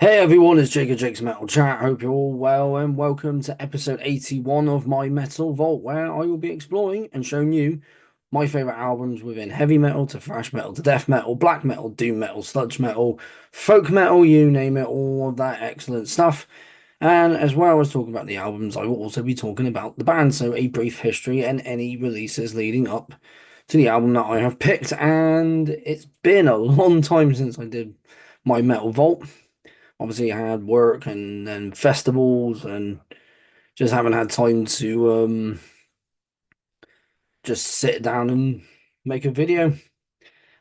Hey everyone, it's Jake of Jake's Metal Chat. Hope you're all well and welcome to episode 81 of my Metal Vault, where I will be exploring and showing you my favorite albums within heavy metal to thrash metal to death metal, black metal, doom metal, sludge metal, folk metal, you name it, all of that excellent stuff. And as well as talking about the albums, I will also be talking about the band, so a brief history and any releases leading up to the album that I have picked. And it's been a long time since I did my Metal Vault. Obviously, I had work and festivals and just haven't had time to just sit down and make a video.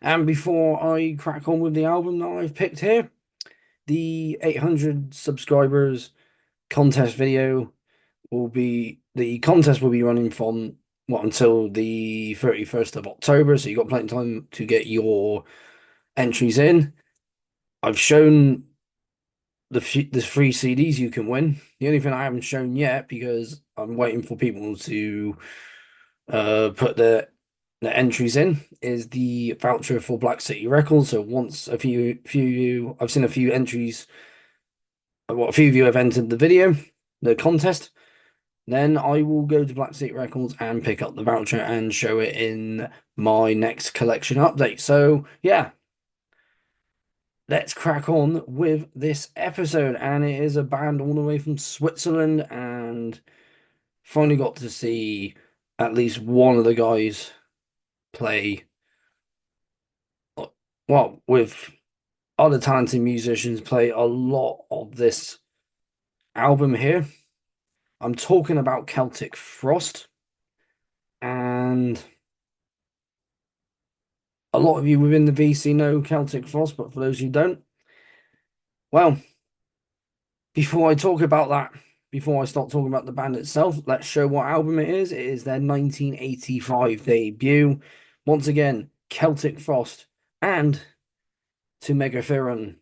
And before I crack on with the album that I've picked here, the 800 subscribers contest video the contest will be running from until the 31st of October, so you've got plenty of time to get your entries in. I've shown the free CDs you can win. The only thing I haven't shown yet, because I'm waiting for people to put the entries in, is the voucher for Black City Records. So once I've seen a few entries, a few of you have entered the contest. Then I will go to Black City Records and pick up the voucher and show it in my next collection update. So yeah, let's crack on with this episode. And it is a band all the way from Switzerland, and finally got to see at least one of the guys play, well, with other talented musicians, play a lot of this album here. I'm talking about Celtic Frost, and a lot of you within the VC know Celtic Frost, but for those who don't, well, before I talk about that, before I start talking about the band itself, let's show what album it is. It is their 1985 debut. Once again, Celtic Frost and to Mega Therion.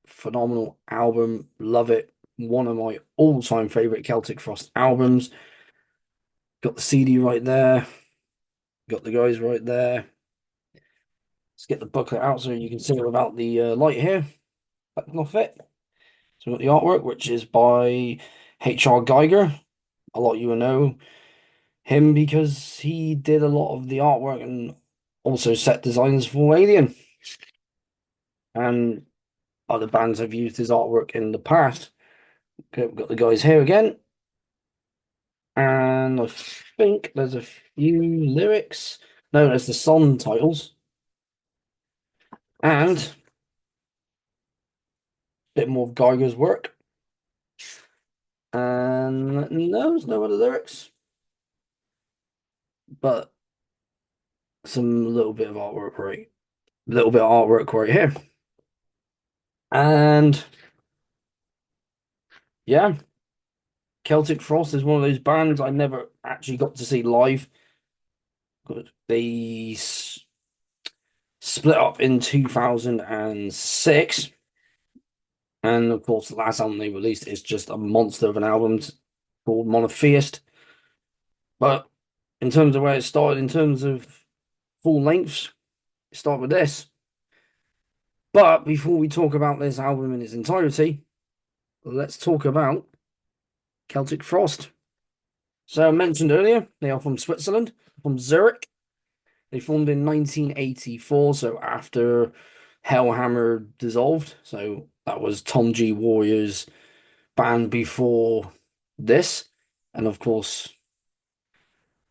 Phenomenal album. Love it. One of my all-time favorite Celtic Frost albums. Got the CD right there. Got the guys right there. Let's get the booklet out so you can see it without the light here. Backing off it. So we've got the artwork, which is by H.R. Geiger. A lot of you will know him because he did a lot of the artwork and also set designs for Alien. And other bands have used his artwork in the past. Okay, we've got the guys here again. And I think there's a few lyrics. No, there's the song titles. And a bit more of Geiger's work. And no, there's no other lyrics. But some little bit of artwork right here. And yeah, Celtic Frost is one of those bands I never actually got to see live. They split up in 2006. And of course, the last album they released is just a monster of an album called Monotheist. But in terms of where it started, in terms of full lengths, start with this. But before we talk about this album in its entirety, let's talk about Celtic Frost. So I mentioned earlier, they are from Switzerland, from Zurich. They formed in 1984, so after Hellhammer dissolved. So that was Tom G. Warrior's band before this. And of course,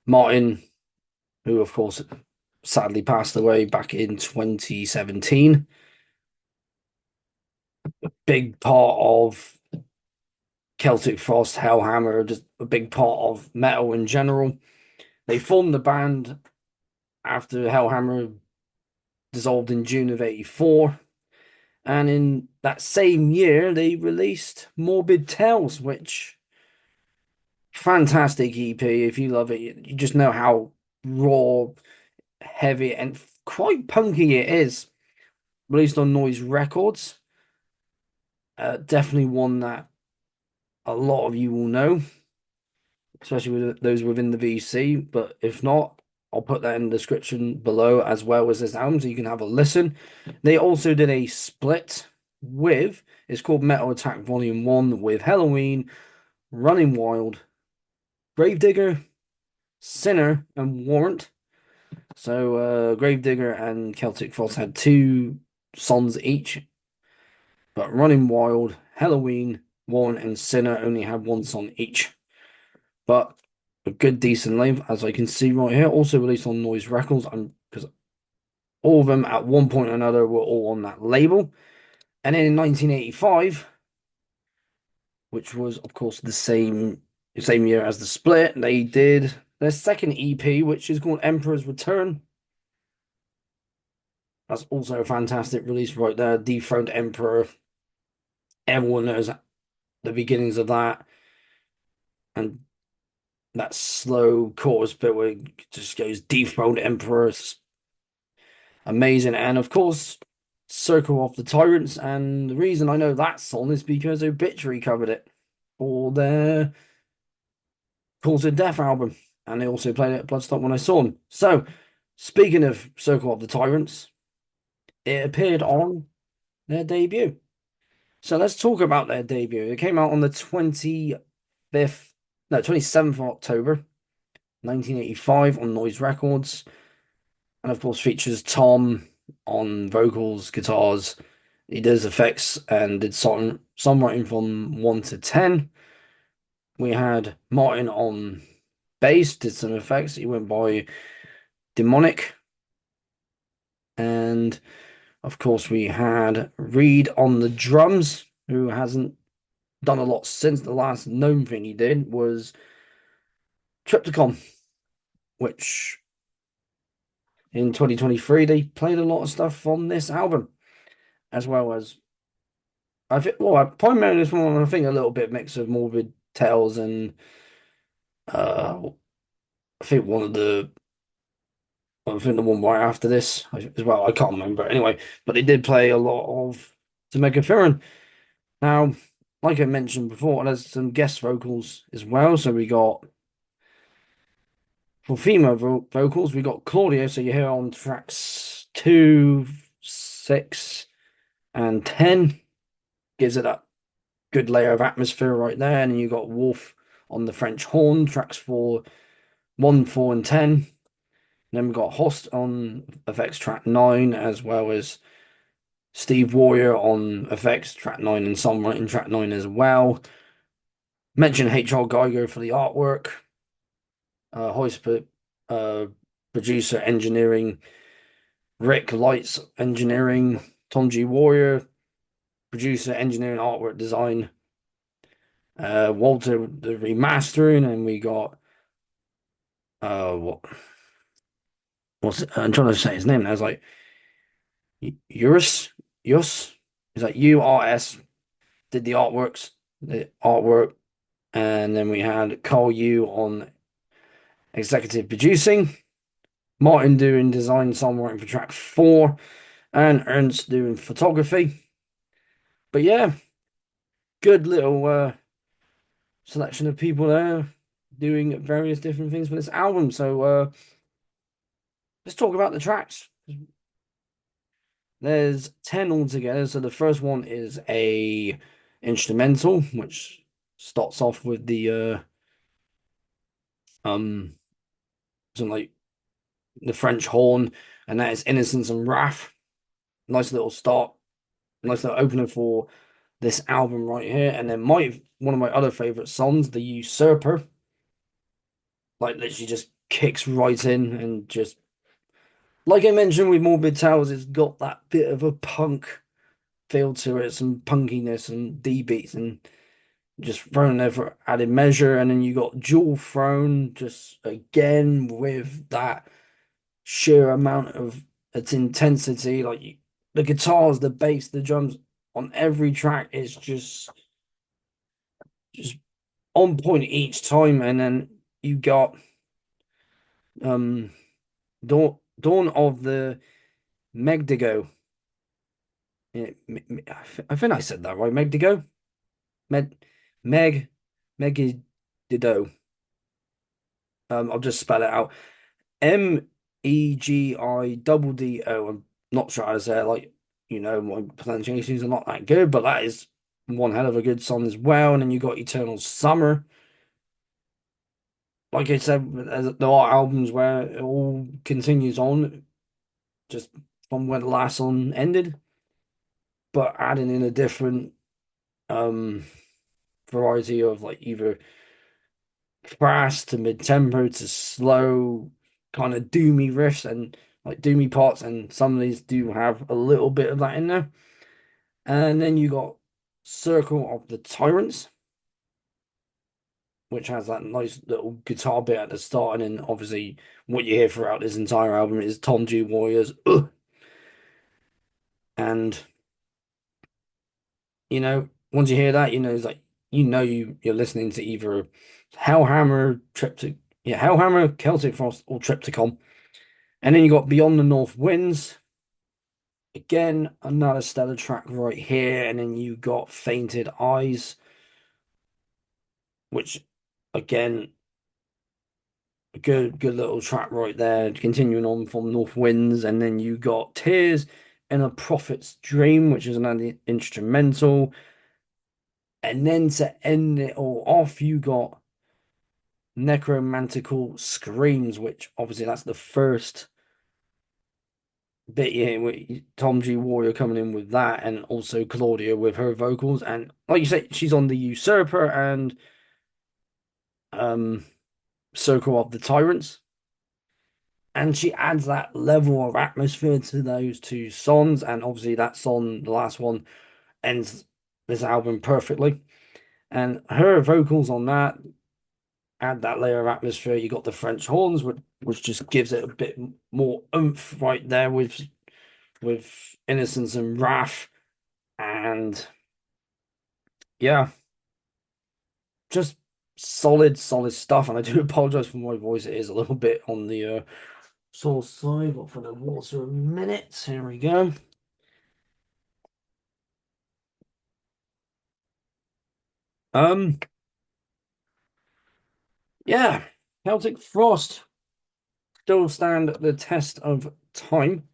Martin, who of course sadly passed away back in 2017. Big part of Celtic Frost, Hellhammer, just a big part of metal in general. They formed the band after Hellhammer dissolved in June of '84. And in that same year, they released Morbid Tales, which fantastic EP. If you love it, you just know how raw, heavy, and quite punky it is. Released on Noise Records. Definitely one that a lot of you will know, especially with those within the VC. But if not, I'll put that in the description below as well as this album so you can have a listen. They also did a split with, it's called Metal Attack Volume 1 with Halloween, Running Wild, Gravedigger, Sinner, and Warrant. So Gravedigger and Celtic Frost had two songs each, but Running Wild, Halloween, Warrant, and Sinner only had one song each. But a good decent length, as I can see right here. Also released on Noise Records, because all of them at one point or another were all on that label. And then in 1985, which was of course the same year as the split, they did their second EP, which is called Emperor's Return. That's also a fantastic release right there. Dethroned Emperor. Everyone knows the beginnings of that. And that slow chorus bit where it just goes Dethroned Emperor. It's amazing. And of course, Circle of the Tyrants. And the reason I know that song is because Obituary covered it for their Cause of Death album. And they also played it at Bloodstock when I saw them. So, speaking of Circle of the Tyrants, it appeared on their debut. So let's talk about their debut. It came out on the 27th of October, 1985 on Noise Records. And of course features Tom on vocals, guitars. He does effects and did songwriting from 1 to 10. We had Martin on bass, did some effects. He went by Demonic. And of course, we had Reed on the drums, who hasn't done a lot since. The last known thing he did was Triptychon, which in 2023 they played a lot of stuff from this album, as well as I think. Well, primarily this one, I think a little bit mix of Morbid Tales and uh, I think I think the one right after this as well. I can't remember anyway, but they did play a lot of to Therion. Now, like I mentioned before, there's some guest vocals as well. So we got for female vocals, we got Claudia. So you hear on tracks 2, 6, and 10. Gives it that good layer of atmosphere right there. And you got Wolf on the French horn, tracks 4, 1, 4, and 10. And then we got Host on effects track 9, as well as Steve Warrior on effects track 9 and songwriting track 9 as well. Mention H.R. Geiger for the artwork. Hoist producer engineering, Rick Lights engineering, Tom G. Warrior, producer engineering, artwork design, Walter the remastering, and we got what's it? I'm trying to say his name now. It's like Urus, Yus, is that URS did the artwork, and then we had Carl Yu on executive producing. Martin doing design songwriting for track 4, and Ernst doing photography. But yeah, good little selection of people there doing various different things for this album. So let's talk about the tracks. There's 10 altogether. So the first one is a instrumental, which starts off with the something like the French horn, and that is Innocence and Wrath. Nice little start, nice little opener for this album right here. And then one of my other favorite songs, The Usurper, like literally just kicks right in and just like I mentioned with Morbid Tales, it's got that bit of a punk feel to it, some punkiness and D beats and just thrown there for added measure. And then you got Jewel Throne just again with that sheer amount of its intensity, like the guitars, the bass, the drums on every track is just on point each time. And then you got um Dawn of the Megdigo. Yeah, I think I said that right. Megdigo? Meg Meg Megidido. I'll just spell it out. Egiddo. I'm not sure how to say it. Like, my pronunciations are not that good, but that is one hell of a good song as well. And then you got Eternal Summer. Like I said, there are albums where it all continues on, just from where the last song ended, but adding in a different um variety of like either fast to mid-tempo to slow, kind of doomy riffs and like doomy parts, and some of these do have a little bit of that in there. And then you got Circle of the Tyrants, which has that nice little guitar bit at the start, and then obviously what you hear throughout this entire album is Tom G Warriors. Ugh. And once you hear that, it's like you're listening to either Hellhammer, Hellhammer, Celtic Frost, or Triptychon. And then you got Beyond the North Winds. Again, another stellar track right here. And then you got Fainted Eyes, which again, a good little track right there. Continuing on from North Winds. And then you got Tears in a Prophet's Dream, which is another instrumental. And then to end it all off, you got Necromantical Screams, which obviously that's the first bit here with Tom G Warrior coming in with that, and also Claudia with her vocals. And like you say, she's on the Usurper and um Circle of the Tyrants. And she adds that level of atmosphere to those two songs. And obviously that song, the last one, ends this album perfectly. And her vocals on that add that layer of atmosphere. You got the French horns, which just gives it a bit more oomph right there with Innocence and Wrath. And yeah, just solid stuff. And I do apologize for my voice. It is a little bit on the sore side, but for the water a minute. Here we go. Um, yeah, Celtic Frost still stand the test of time.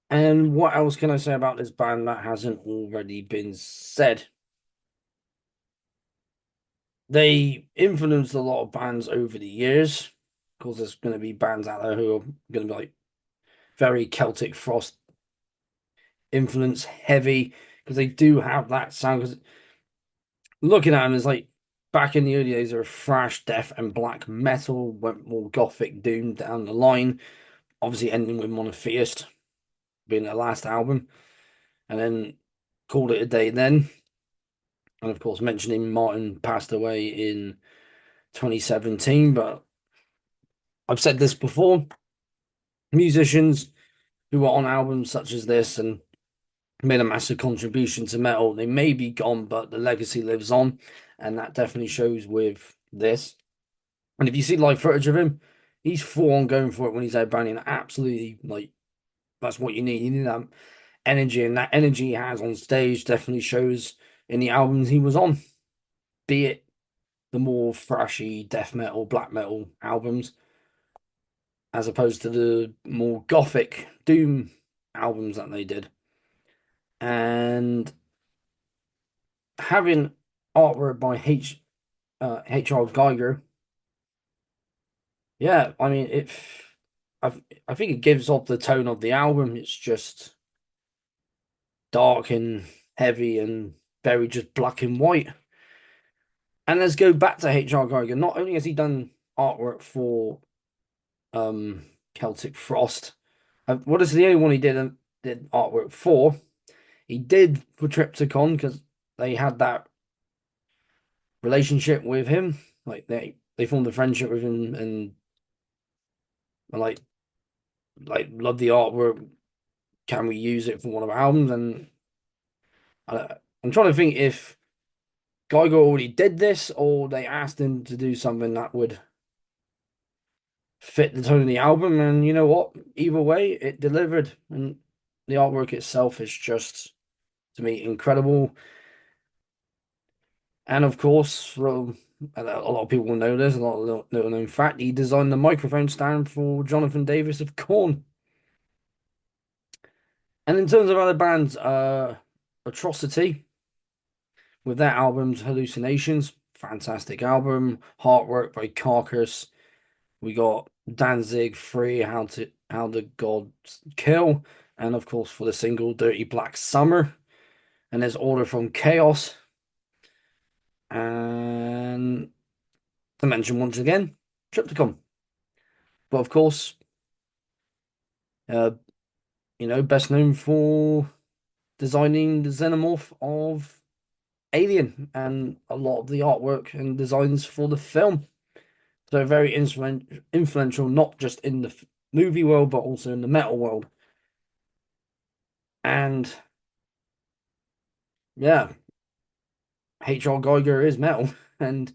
And what else can I say about this band that hasn't already been said? They influenced a lot of bands over the years. Of course, there's going to be bands out there who are going to be like very Celtic Frost influence heavy, because they do have that sound. Because looking at them, is like back in the early days, they were thrash, death, and black metal. Went more gothic doom down the line. Obviously, ending with Monotheist being their last album, and then called it a day then. And of course, mentioning Martin passed away in 2017, but I've said this before, musicians who are on albums such as this and made a massive contribution to metal, they may be gone, but the legacy lives on. And that definitely shows with this. And if you see live footage of him, he's full on going for it when he's out banging. Absolutely, like, that's what you need. You need that energy, and that energy he has on stage definitely shows in the albums he was on, be it the more thrashy death metal, black metal albums, as opposed to the more gothic doom albums that they did. And having artwork by H.R. Geiger, yeah, I mean I I think it gives off the tone of the album. It's just dark and heavy and very just black and white. And let's go back to H.R. Geiger. Not only has he done artwork for um Celtic Frost, what is the only one he did artwork for? He did for Triptychon because they had that relationship with him. Like they formed a friendship with him, and love the artwork. Can we use it for one of our albums? And I'm trying to think if Geiger already did this, or they asked him to do something that would fit the tone of the album. And you know what? Either way, it delivered, and the artwork itself is just, to me, incredible. And of course, and a lot of people will know this, a lot of little known fact, he designed the microphone stand for Jonathan Davis of Korn. And in terms of other bands, Atrocity with their albums Hallucinations, fantastic album. Heartwork by Carcass. We got Danzig Free, How the Gods Kill, and of course for the single Dirty Black Summer. And there's Order from Chaos. And to mention once again, Triptychon. But of course, uh, best known for designing the xenomorph of Alien and a lot of the artwork and designs for the film. So very influential, not just in the movie world, but also in the metal world. And yeah, H.R. Geiger is metal, and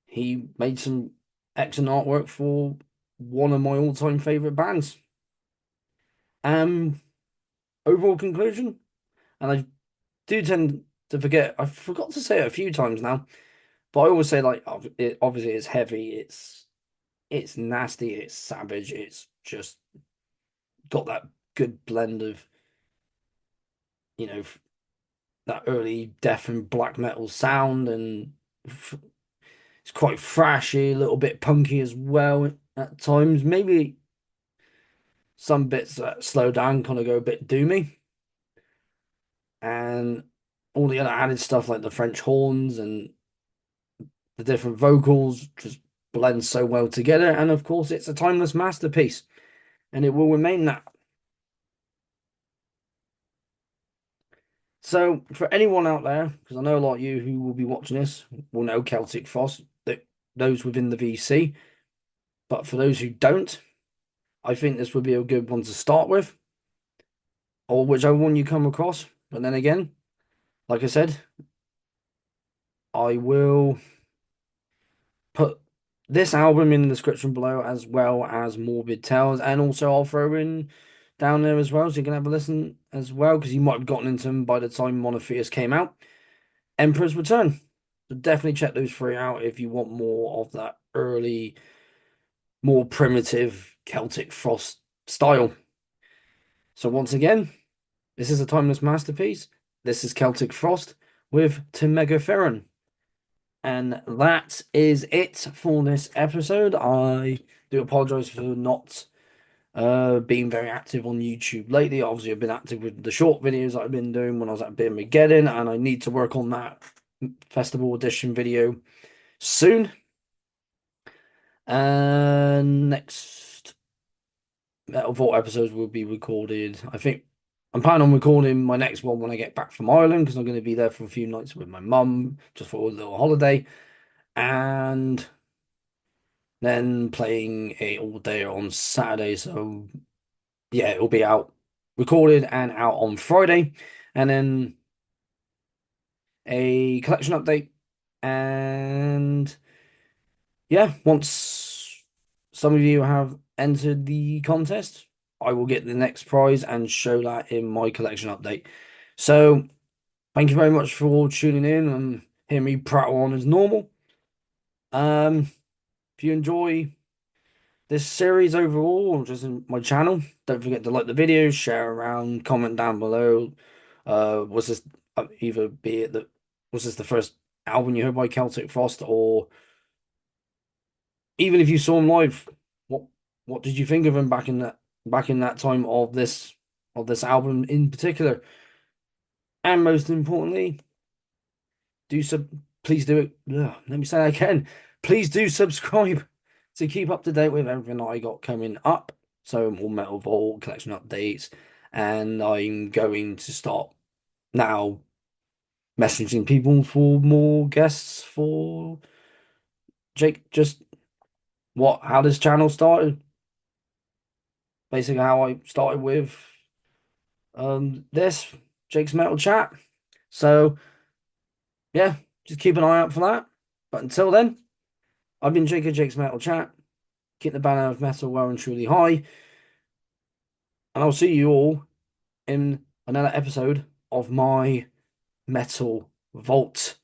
he made some excellent artwork for one of my all-time favorite bands. Um, Overall conclusion, and I do tend to forget. I forgot to say it a few times now, but I always say like it obviously it's heavy, it's nasty, it's savage, it's just got that good blend of you know that early death and black metal sound, and it's quite thrashy, a little bit punky as well at times. Maybe some bits that slow down kind of go a bit doomy, and all the other added stuff like the French horns and the different vocals just blend so well together. And of course, it's a timeless masterpiece, and it will remain that. So, for anyone out there, because I know a lot of you who will be watching this will know Celtic Frost, that those within the VC. But for those who don't, I think this would be a good one to start with, or whichever one you come across. But then again, like I said, I will put this album in the description below as well as Morbid Tales, and also I'll throw in down there as well so you can have a listen as well, because you might have gotten into them by the time Monotheist came out. Emperor's Return. So definitely check those three out if you want more of that early, more primitive Celtic Frost style. So once again, this is a timeless masterpiece. This is Celtic Frost with To Megaferon. And that is it for this episode. I do apologize for not being very active on YouTube lately. Obviously, I've been active with the short videos that I've been doing when I was at Birmageddon, and I need to work on that festival edition video soon. And next Metal Vault episodes will be recorded. I think I'm planning on recording my next one when I get back from Ireland, because I'm going to be there for a few nights with my mum just for a little holiday, and then playing a all day on Saturday. So yeah, it'll be out recorded and out on Friday, and then a collection update. And yeah, once some of you have entered the contest, I will get the next prize and show that in my collection update. So thank you very much for tuning in and hearing me prattle on as normal. If you enjoy this series overall, or just in my channel, don't forget to like the video, share around, comment down below. Was this either be it that was this the first album you heard by Celtic Frost, or even if you saw him live, what what did you think of him back in that time of this album in particular? And most importantly, do sub please do it. Let me say that again. Please do subscribe to keep up to date with everything that I got coming up. So more Metal Vault collection updates, and I'm going to start now messaging people for more guests for Jake. Just how this channel started. Basically, how I started with this Jake's Metal Chat. So yeah, just keep an eye out for that. But until then, I've been Jake at Jake's Metal Chat. Keep the banner of metal well and truly high. And I'll see you all in another episode of my Metal Vault.